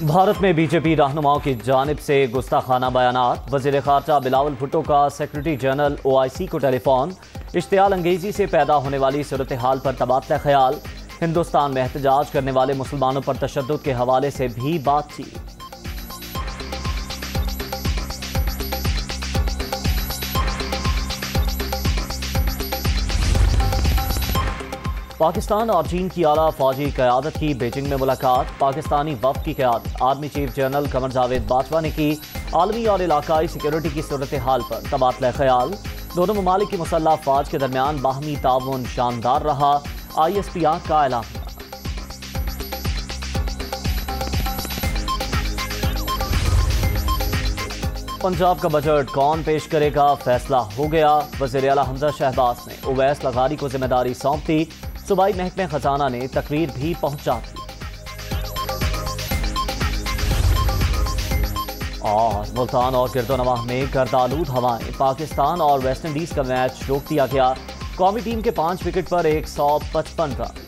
भारत में बीजेपी रहनुमाओं की जानिब से गुस्ताखाना बयानात। वज़ीर ख़ारजा बिलावल भुट्टो का सेक्रेटरी जनरल OIC को टेलीफोन। इश्तियाल अंगेजी से पैदा होने वाली सूरत हाल पर तबादला ख्याल। हिंदुस्तान में एहतजाज करने वाले मुसलमानों पर तशद्दुद के हवाले से भी बातचीत। पाकिस्तान और चीन की आला फौजी क़यादत की बीजिंग में मुलाकात। पाकिस्तानी वफ़द की क़यादत army chief general Qamar Javed Bajwa ने की। आलमी और इलाकाई सिक्योरिटी की सूरत हाल पर तबादला ख्याल। दोनों ममालिक की मुसल्लह अफ़वाज के दरमियान बाहमी ताउन शानदार रहा। ISPR का ऐलान। पंजाब का बजट कौन पेश करेगा, फैसला हो गया। वज़ीर आला हमजा शहबाज ने उवैस लगारी को जिम्मेदारी सौंप दी। सूबाई महकमे खजाना ने तकरीर भी पहुंचा दी। और मुल्तान और गिरदोनवाह में गर्दालूद हवाएं। पाकिस्तान और वेस्ट इंडीज का मैच रोक दिया गया। कौमी टीम के 5 विकेट पर 155 रन।